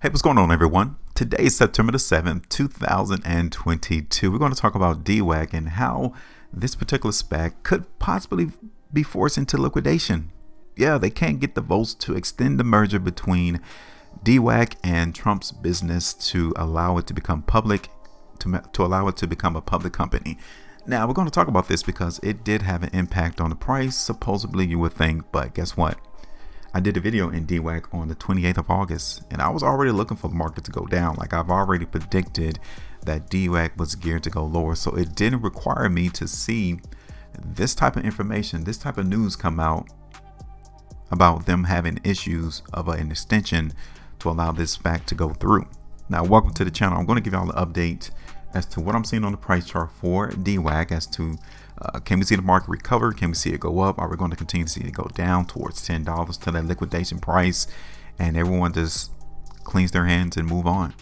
Hey, what's going on, everyone? Today is September the 7th, 2022. We're going to talk about Dwac and how this particular SPAC could possibly be forced into liquidation. Yeah, they can't get the votes to extend the merger between Dwac and Trump's business to allow it to become public, to allow it to become a public company. Now, we're going to talk about this because it did have an impact on the price, supposedly, you would think, but guess what? I did a video in Dwac on the 28th of August, and I was already looking for the market to go down. Like, I've already predicted that Dwac was geared to go lower, so it didn't require me to see this type of information, this type of news come out about them having issues of an extension to allow this SPAC to go through. Now, welcome to the channel. I'm going to give y'all an update as to what I'm seeing on the price chart for Dwac, as to can we see the market recover? Can we see it go up? Are we going to continue to see it go down towards $10 to that liquidation price, and everyone just cleans their hands and move on?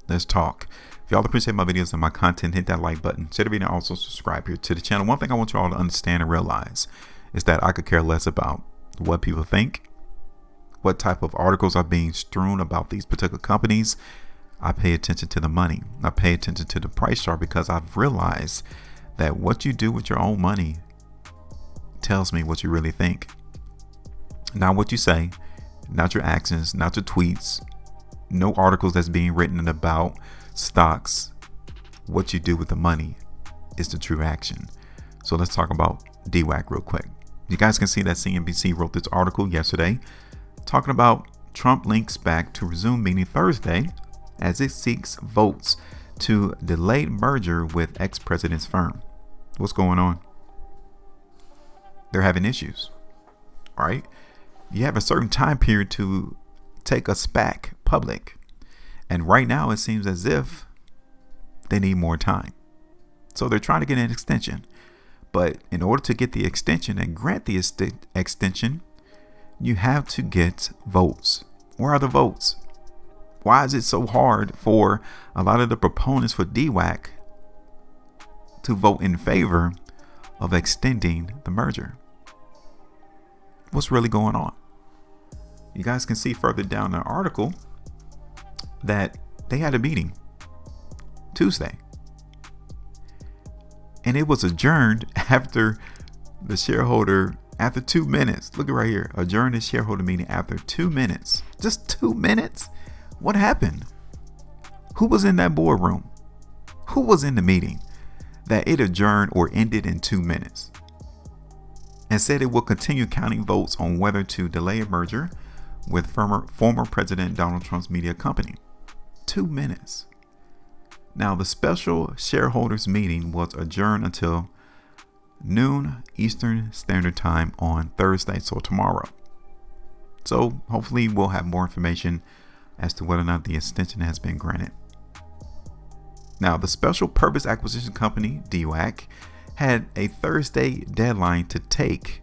Let's talk. If y'all appreciate my videos and my content, hit that like button, share the video, and also subscribe here to the channel. One thing I want you all to understand and realize is that I could care less about what people think, what type of articles are being strewn about these particular companies. I pay attention to the money. I pay attention to the price chart, because I've realized that what you do with your own money tells me what you really think. Not what you say, not your actions, not your tweets, no articles that's being written about stocks. What you do with the money is the true action. So let's talk about Dwac real quick. You guys can see that CNBC wrote this article yesterday talking about Trump links back to resume meeting Thursday as it seeks votes to delay merger with ex-president's firm. What's going on? They're having issues, right? You have a certain time period to take a SPAC public, and right now it seems as if they need more time. So they're trying to get an extension, but in order to get the extension and grant the extension, you have to get votes. Where are the votes? Why is it so hard for a lot of the proponents for Dwac to vote in favor of extending the merger? What's really going on? You guys can see further down the article that they had a meeting Tuesday, and it was adjourned after the shareholder, after 2 minutes. Look at right here, adjourned the shareholder meeting after 2 minutes. Just 2 minutes. What happened? Who was in that boardroom? Who was in the meeting that it adjourned or ended in 2 minutes, and said it will continue counting votes on whether to delay a merger with former President Donald Trump's media company? 2 minutes. Now, the special shareholders meeting was adjourned until noon Eastern Standard Time on Thursday, so tomorrow. So hopefully we'll have more information as to whether or not the extension has been granted. Now, the special purpose acquisition company, Dwac, had a Thursday deadline to take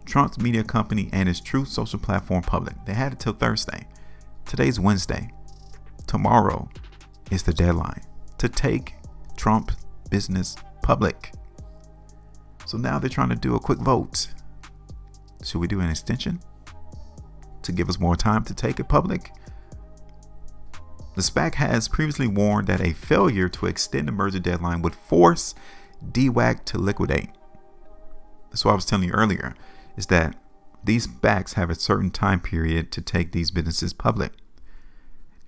Trump's media company and its Truth social platform public. They had it till Thursday. Today's Wednesday. Tomorrow is the deadline to take Trump business public. So now they're trying to do a quick vote. Should we do an extension to give us more time to take it public? The SPAC has previously warned that a failure to extend the merger deadline would force Dwac to liquidate. That's what I was telling you earlier, is that these SPACs have a certain time period to take these businesses public.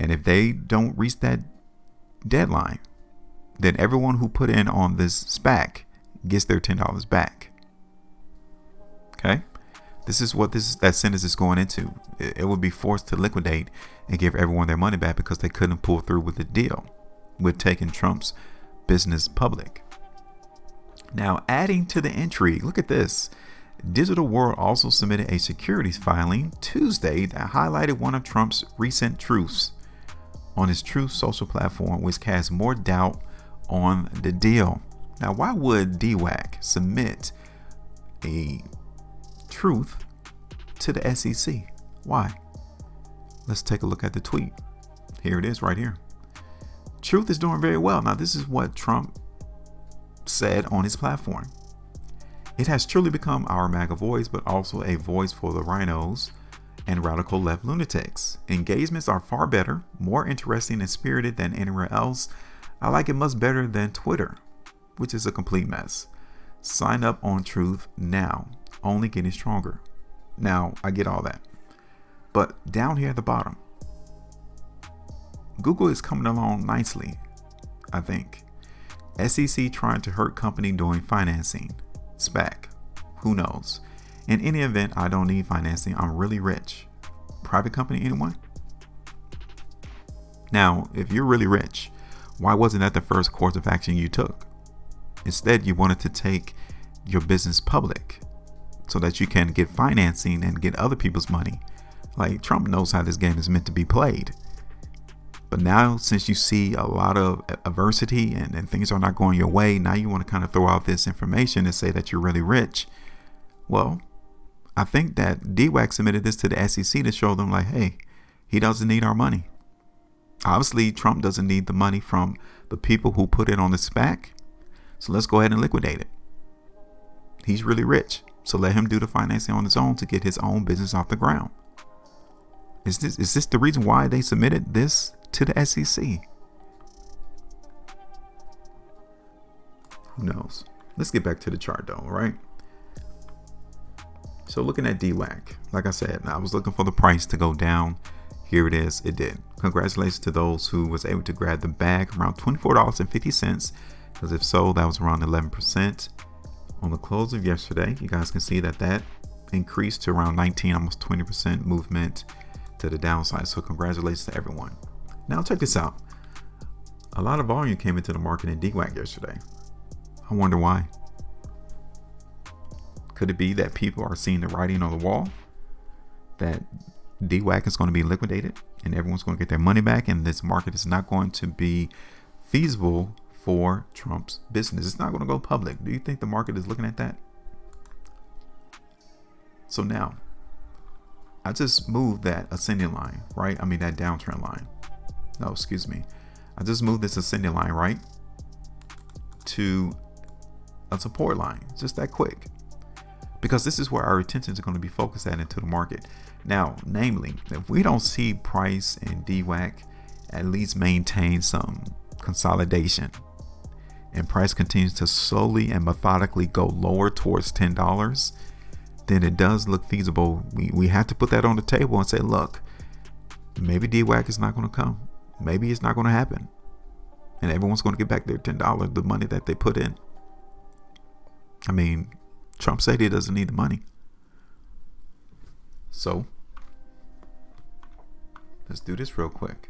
And if they don't reach that deadline, then everyone who put in on this SPAC gets their $10 back. Okay? This is what that sentence is going into. It would be forced to liquidate and give everyone their money back because they couldn't pull through with the deal with taking Trump's business public. Now, adding to the intrigue, look at this. Digital World also submitted a securities filing Tuesday that highlighted one of Trump's recent truths on his Truth social platform, which casts more doubt on the deal. Now, why would Dwac submit a truth to the SEC? Why? Let's take a look at the tweet. Here it is right here. Truth is doing very well. Now, this is what Trump said on his platform. It has truly become our MAGA voice, but also a voice for the rhinos and radical left lunatics. Engagements are far better, more interesting and spirited than anywhere else. I like it much better than Twitter, which is a complete mess. Sign up on Truth now, only getting stronger. Now, I get all that. But down here at the bottom, Google is coming along nicely, I think. SEC trying to hurt company doing financing. SPAC. Who knows? In any event, I don't need financing. I'm really rich. Private company, anyone? Now, if you're really rich, why wasn't that the first course of action you took? Instead, you wanted to take your business public so that you can get financing and get other people's money. Like, Trump knows how this game is meant to be played. But now, since you see a lot of adversity and things are not going your way, now you want to kind of throw out this information and say that you're really rich. Well, I think that Dwac submitted this to the SEC to show them like, hey, he doesn't need our money. Obviously, Trump doesn't need the money from the people who put it on the SPAC. So let's go ahead and liquidate it. He's really rich. So let him do the financing on his own to get his own business off the ground. Is this the reason why they submitted this to the SEC? Who knows? Let's get back to the chart though, right? So looking at Dwac, like I said, I was looking for the price to go down. Here it is. It did. Congratulations to those who was able to grab the bag around $24.50. Because if so, that was around 11%. On the close of yesterday, you guys can see that increased to around 19, almost 20% movement to the downside. So congratulations to everyone. Now check this out. A lot of volume came into the market in Dwac yesterday. I wonder why. Could it be that people are seeing the writing on the wall that Dwac is going to be liquidated and everyone's going to get their money back, and this market is not going to be feasible for Trump's business? It's not going to go public. Do you think the market is looking at that? So now I just moved that ascending line, right? I mean that downtrend line. No, excuse me. I just moved this ascending line, right, to a support line. Just that quick. Because this is where our attention is going to be focused at into the market. Now, namely, if we don't see price in Dwac at least maintain some consolidation and price continues to slowly and methodically go lower towards $10, then it does look feasible. We have to put that on the table and say, look, maybe Dwac is not going to come. Maybe it's not going to happen. And everyone's going to get back their $10, the money that they put in. I mean, Trump said he doesn't need the money. So let's do this real quick.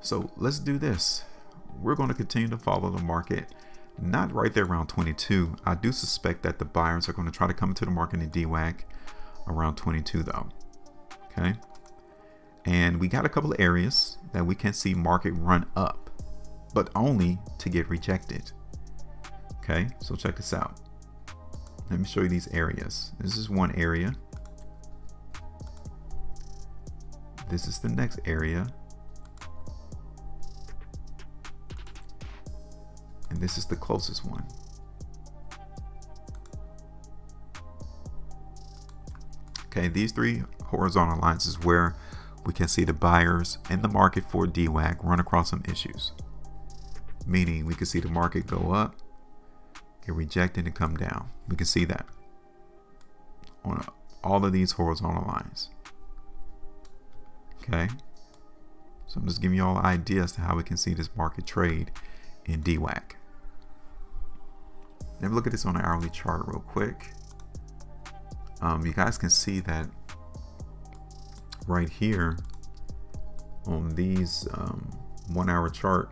So let's do this. We're going to continue to follow the market. Not right there around 22. I do suspect that the buyers are going to try to come into the market in Dwac around 22 though. Okay. And we got a couple of areas that we can see market run up, but only to get rejected. Okay. So check this out. Let me show you these areas. This is one area. This is the next area. And this is the closest one. Okay, these three horizontal lines is where we can see the buyers in the market for Dwac run across some issues. Meaning we can see the market go up, get rejected, and come down. We can see that on all of these horizontal lines. Okay, so I'm just giving you all an idea as to how we can see this market trade in Dwac. Let me look at this on an hourly chart real quick. You guys can see that right here on these 1 hour chart,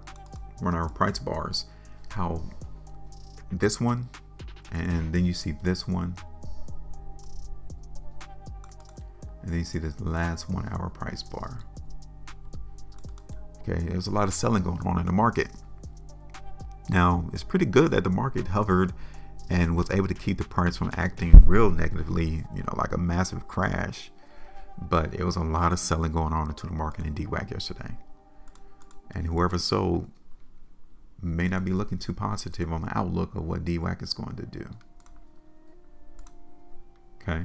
1 hour price bars, how this one, and then you see this one, and then you see this last 1 hour price bar. Okay, there's a lot of selling going on in the market. Now, it's pretty good that the market hovered and was able to keep the price from acting real negatively, like a massive crash. But it was a lot of selling going on into the market in Dwac yesterday. And whoever sold may not be looking too positive on the outlook of what Dwac is going to do. Okay.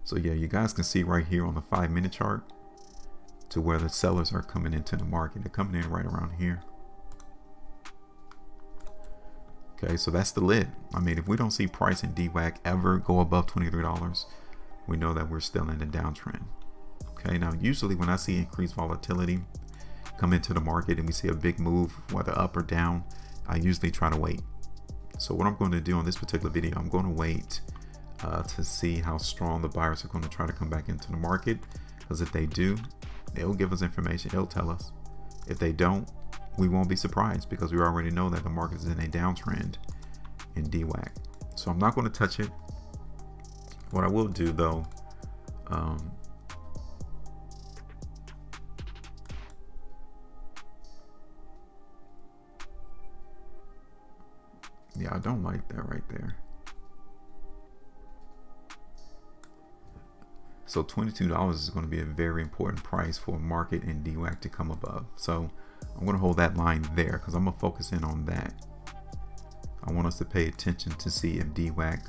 So yeah, you guys can see right here on the 5-minute chart to where the sellers are coming into the market. They're coming in right around here. Okay, so that's the lid. I mean, if we don't see price in Dwac ever go above $23, we know that we're still in a downtrend. Okay, now usually when I see increased volatility come into the market and we see a big move, whether up or down, I usually try to wait. So what I'm going to do on this particular video, I'm going to wait to see how strong the buyers are going to try to come back into the market, because if they do, they'll give us information, they'll tell us. If they don't, we won't be surprised, because we already know that the market is in a downtrend in Dwac. So I'm not going to touch it. What I will do though, yeah, I don't like that right there. So $22 is going to be a very important price for a market in Dwac to come above. So I'm going to hold that line there because I'm going to focus in on that. I want us to pay attention to see if Dwac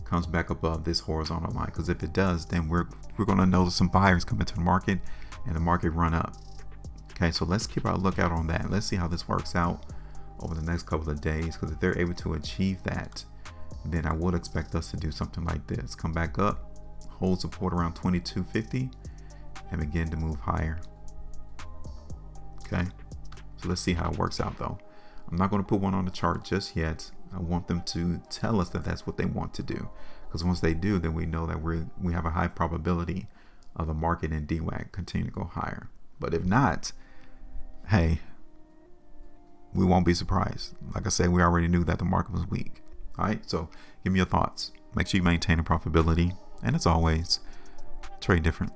comes back above this horizontal line, because if it does, then we're going to notice some buyers come into the market and the market run up. Okay, so let's keep our lookout on that. Let's see how this works out over the next couple of days, because if they're able to achieve that, then I would expect us to do something like this: come back up, hold support around 22.50, and begin to move higher. Okay, so let's see how it works out though. I'm not going to put one on the chart just yet. I want them to tell us that that's what they want to do, because once they do, then we know that we have a high probability of the market in Dwac continue to go higher. But if not, hey, we won't be surprised. Like I said, we already knew that the market was weak. All right, so give me your thoughts. Make sure you maintain a profitability, and as always, trade different.